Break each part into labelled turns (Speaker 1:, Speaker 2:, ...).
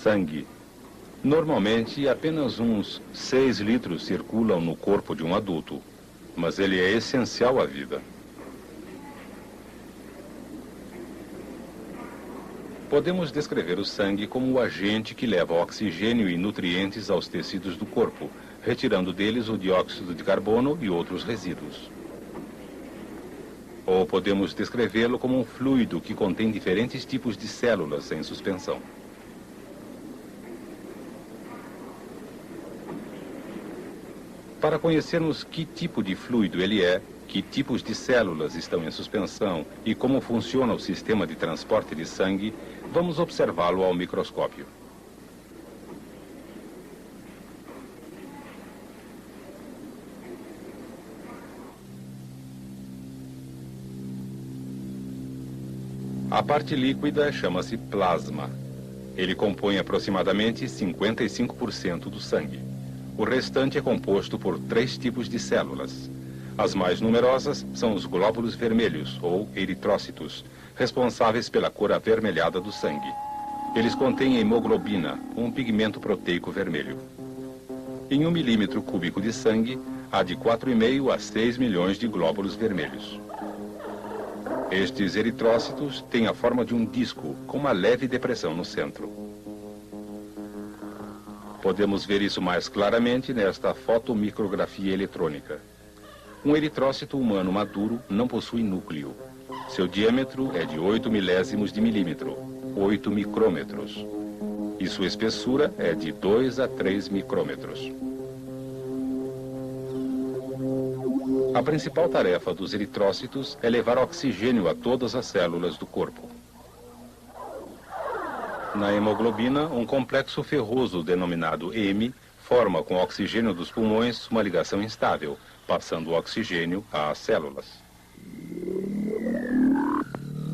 Speaker 1: sangue. Normalmente, apenas uns 6 litros circulam no corpo de um adulto, mas ele é essencial à vida. Podemos descrever o sangue como o agente que leva oxigênio e nutrientes aos tecidos do corpo, retirando deles o dióxido de carbono e outros resíduos. Ou podemos descrevê-lo como um fluido que contém diferentes tipos de células em suspensão. Para conhecermos que tipo de fluido ele é, que tipos de células estão em suspensão e como funciona o sistema de transporte de sangue, vamos observá-lo ao microscópio. A parte líquida chama-se plasma. Ele compõe aproximadamente 55% do sangue. O restante é composto por 3 tipos de células. As mais numerosas são os glóbulos vermelhos, ou eritrócitos, responsáveis pela cor avermelhada do sangue. Eles contêm hemoglobina, um pigmento proteico vermelho. Em 1 milímetro cúbico de sangue, há de 4,5 a 6 milhões de glóbulos vermelhos. Estes eritrócitos têm a forma de um disco, com uma leve depressão no centro. Podemos ver isso mais claramente nesta fotomicrografia eletrônica. Um eritrócito humano maduro não possui núcleo. Seu diâmetro é de 8 milésimos de milímetro, 8 micrômetros. E sua espessura é de 2 a 3 micrômetros. A principal tarefa dos eritrócitos é levar oxigênio a todas as células do corpo. Na hemoglobina, um complexo ferroso denominado heme forma com o oxigênio dos pulmões uma ligação instável, passando o oxigênio às células.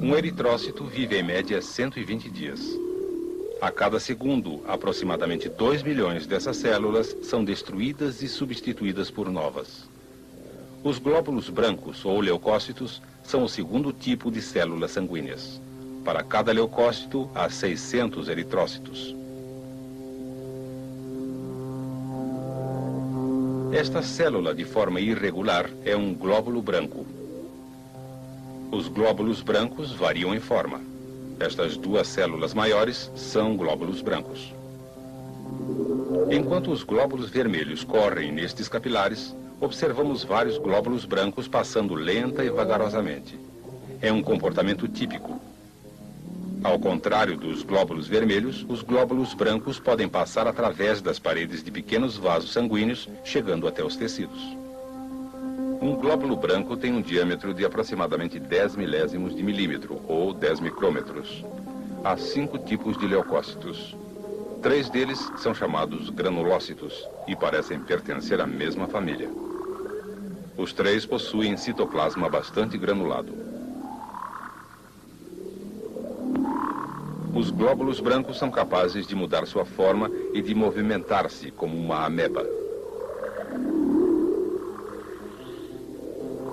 Speaker 1: Um eritrócito vive em média 120 dias. A cada segundo, aproximadamente 2 milhões dessas células são destruídas e substituídas por novas. Os glóbulos brancos, ou leucócitos, são o segundo tipo de células sanguíneas. Para cada leucócito, há 600 eritrócitos. Esta célula de forma irregular é um glóbulo branco. Os glóbulos brancos variam em forma. Estas 2 células maiores são glóbulos brancos. Enquanto os glóbulos vermelhos correm nestes capilares, observamos vários glóbulos brancos passando lenta e vagarosamente. É um comportamento típico. Ao contrário dos glóbulos vermelhos, os glóbulos brancos podem passar através das paredes de pequenos vasos sanguíneos, chegando até os tecidos. Um glóbulo branco tem um diâmetro de aproximadamente 10 milésimos de milímetro, ou 10 micrômetros. Há 5 tipos de leucócitos. 3 deles são chamados granulócitos e parecem pertencer à mesma família. Os 3 possuem citoplasma bastante granulado. Os glóbulos brancos são capazes de mudar sua forma e de movimentar-se como uma ameba.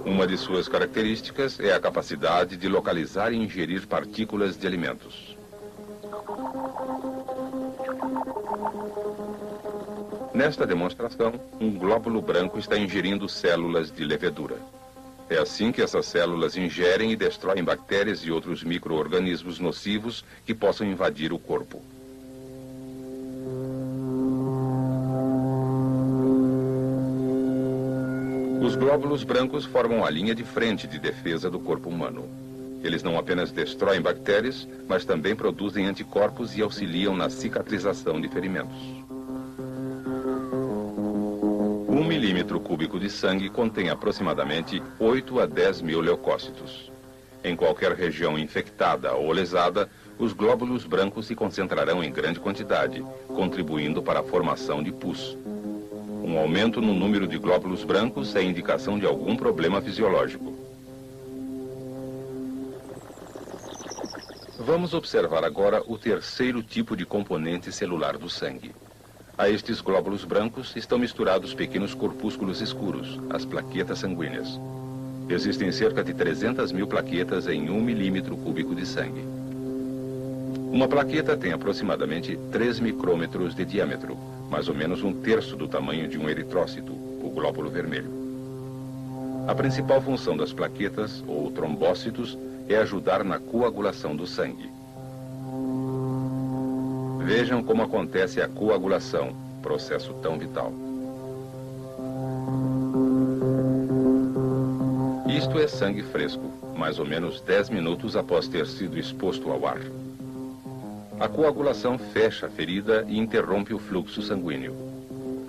Speaker 1: Uma de suas características é a capacidade de localizar e ingerir partículas de alimentos. Nesta demonstração, um glóbulo branco está ingerindo células de levedura. É assim que essas células ingerem e destroem bactérias e outros micro-organismos nocivos que possam invadir o corpo. Os glóbulos brancos formam a linha de frente de defesa do corpo humano. Eles não apenas destroem bactérias, mas também produzem anticorpos e auxiliam na cicatrização de ferimentos. 1 milímetro cúbico de sangue contém aproximadamente 8 a 10 mil leucócitos. Em qualquer região infectada ou lesada, os glóbulos brancos se concentrarão em grande quantidade, contribuindo para a formação de pus. Um aumento no número de glóbulos brancos é indicação de algum problema fisiológico. Vamos observar agora o terceiro tipo de componente celular do sangue. A estes glóbulos brancos estão misturados pequenos corpúsculos escuros, as plaquetas sanguíneas. Existem cerca de 300 mil plaquetas em 1 milímetro cúbico de sangue. Uma plaqueta tem aproximadamente 3 micrômetros de diâmetro, mais ou menos um terço do tamanho de um eritrócito, o glóbulo vermelho. A principal função das plaquetas, ou trombócitos, é ajudar na coagulação do sangue. Vejam como acontece a coagulação, processo tão vital. Isto é sangue fresco, mais ou menos 10 minutos após ter sido exposto ao ar. A coagulação fecha a ferida e interrompe o fluxo sanguíneo.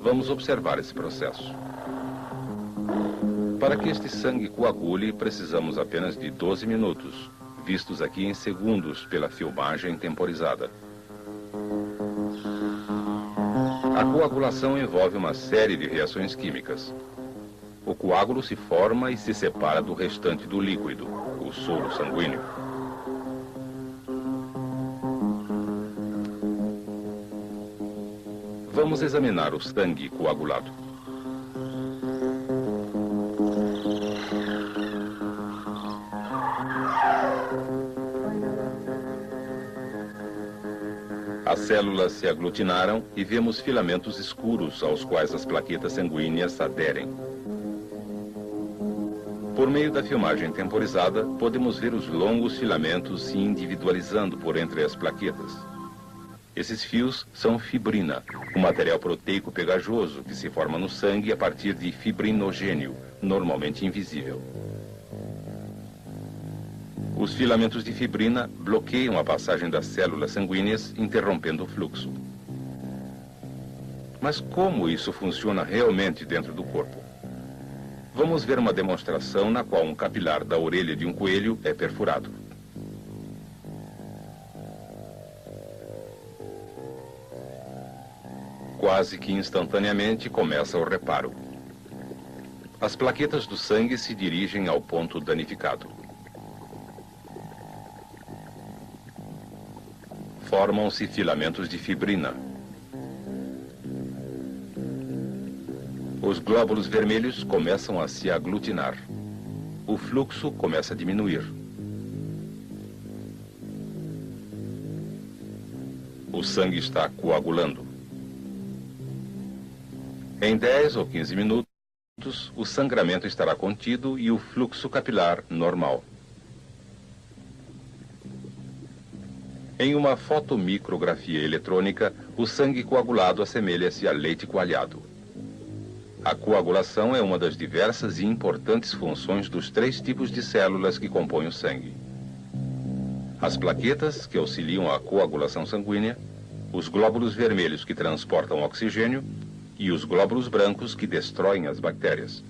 Speaker 1: Vamos observar esse processo. Para que este sangue coagule, precisamos apenas de 12 minutos, vistos aqui em segundos pela filmagem temporizada. A coagulação envolve uma série de reações químicas. O coágulo se forma e se separa do restante do líquido, o soro sanguíneo. Vamos examinar o sangue coagulado. As células se aglutinaram e vemos filamentos escuros aos quais as plaquetas sanguíneas aderem. Por meio da filmagem temporizada, podemos ver os longos filamentos se individualizando por entre as plaquetas. Esses fios são fibrina, um material proteico pegajoso que se forma no sangue a partir de fibrinogênio, normalmente invisível. Os filamentos de fibrina bloqueiam a passagem das células sanguíneas, interrompendo o fluxo. Mas como isso funciona realmente dentro do corpo? Vamos ver uma demonstração na qual um capilar da orelha de um coelho é perfurado. Quase que instantaneamente começa o reparo. As plaquetas do sangue se dirigem ao ponto danificado. Formam-se filamentos de fibrina. Os glóbulos vermelhos começam a se aglutinar. O fluxo começa a diminuir. O sangue está coagulando. Em 10 ou 15 minutos, o sangramento estará contido e o fluxo capilar normal. Em uma fotomicrografia eletrônica, o sangue coagulado assemelha-se a leite coalhado. A coagulação é uma das diversas e importantes funções dos 3 tipos de células que compõem o sangue. As plaquetas, que auxiliam a coagulação sanguínea, os glóbulos vermelhos que transportam oxigênio e os glóbulos brancos que destroem as bactérias.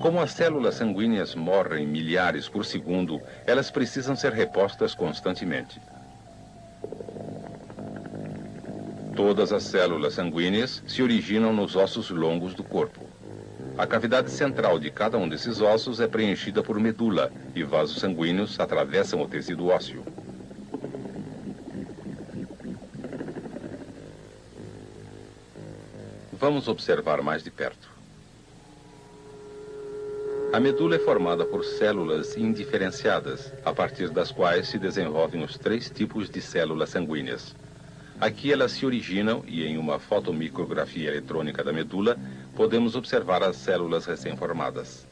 Speaker 1: Como as células sanguíneas morrem milhares por segundo, elas precisam ser repostas constantemente. Todas as células sanguíneas se originam nos ossos longos do corpo. A cavidade central de cada um desses ossos é preenchida por medula e vasos sanguíneos atravessam o tecido ósseo. Vamos observar mais de perto. A medula é formada por células indiferenciadas, a partir das quais se desenvolvem os 3 tipos de células sanguíneas. Aqui elas se originam e em uma fotomicrografia eletrônica da medula podemos observar as células recém-formadas.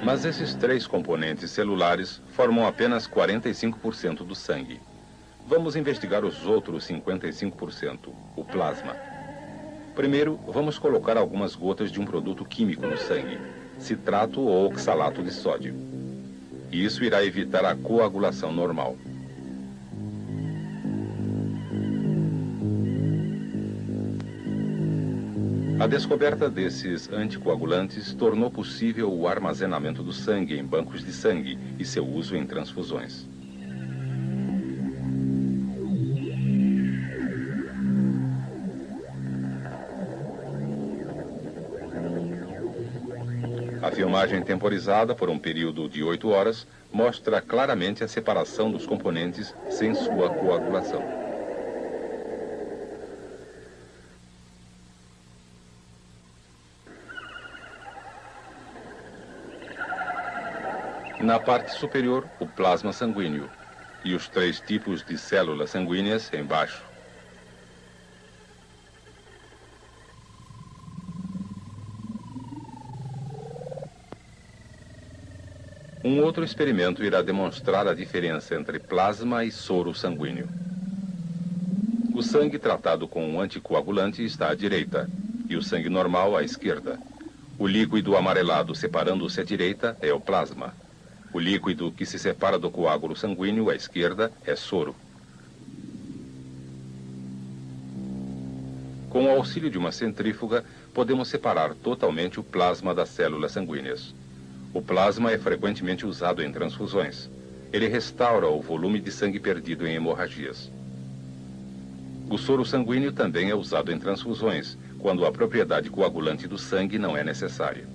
Speaker 1: Mas esses 3 componentes celulares formam apenas 45% do sangue. Vamos investigar os outros 55%, o plasma. Primeiro, vamos colocar algumas gotas de um produto químico no sangue, citrato ou oxalato de sódio. Isso irá evitar a coagulação normal. A descoberta desses anticoagulantes tornou possível o armazenamento do sangue em bancos de sangue e seu uso em transfusões. A filmagem temporizada por um período de 8 horas mostra claramente a separação dos componentes sem sua coagulação. Na parte superior, o plasma sanguíneo e os 3 tipos de células sanguíneas embaixo. Um outro experimento irá demonstrar a diferença entre plasma e soro sanguíneo. O sangue tratado com um anticoagulante está à direita e o sangue normal à esquerda. O líquido amarelado separando-se à direita é o plasma. O líquido que se separa do coágulo sanguíneo à esquerda é soro. Com o auxílio de uma centrífuga, podemos separar totalmente o plasma das células sanguíneas. O plasma é frequentemente usado em transfusões. Ele restaura o volume de sangue perdido em hemorragias. O soro sanguíneo também é usado em transfusões, quando a propriedade coagulante do sangue não é necessária.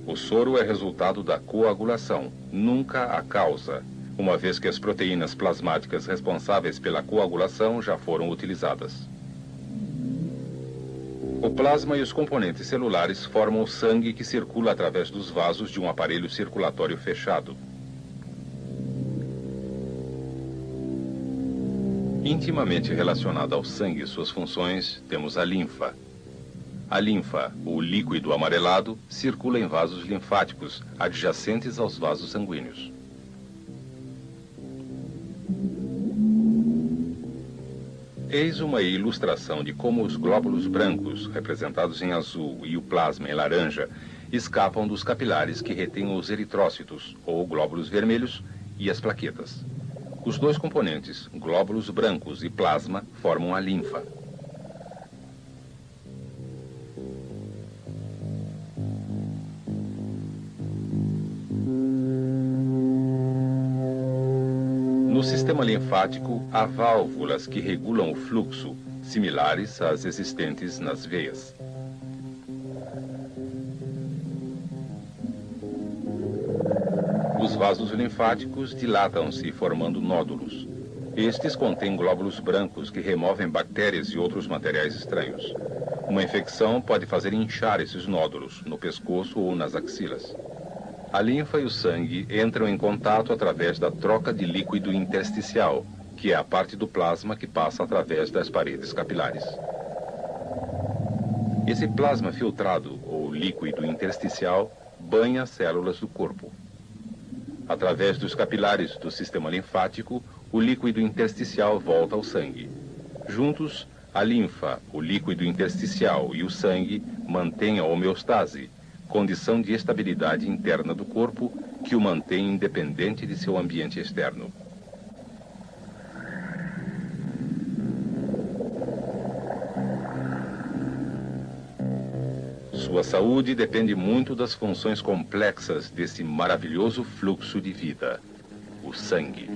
Speaker 1: O soro é resultado da coagulação, nunca a causa, uma vez que as proteínas plasmáticas responsáveis pela coagulação já foram utilizadas. O plasma e os componentes celulares formam o sangue que circula através dos vasos de um aparelho circulatório fechado. Intimamente relacionada ao sangue e suas funções, temos a linfa. A linfa, o líquido amarelado, circula em vasos linfáticos adjacentes aos vasos sanguíneos. Eis uma ilustração de como os glóbulos brancos, representados em azul, e o plasma em laranja, escapam dos capilares que retêm os eritrócitos, ou glóbulos vermelhos, e as plaquetas. Os 2 componentes, glóbulos brancos e plasma, formam a linfa. No sistema linfático, há válvulas que regulam o fluxo, similares às existentes nas veias. Os vasos linfáticos dilatam-se, formando nódulos. Estes contêm glóbulos brancos que removem bactérias e outros materiais estranhos. Uma infecção pode fazer inchar esses nódulos, no pescoço ou nas axilas. A linfa e o sangue entram em contato através da troca de líquido intersticial, que é a parte do plasma que passa através das paredes capilares. Esse plasma filtrado, ou líquido intersticial, banha as células do corpo. Através dos capilares do sistema linfático, o líquido intersticial volta ao sangue. Juntos, a linfa, o líquido intersticial e o sangue mantêm a homeostase, condição de estabilidade interna do corpo que o mantém independente de seu ambiente externo. Sua saúde depende muito das funções complexas desse maravilhoso fluxo de vida, o sangue.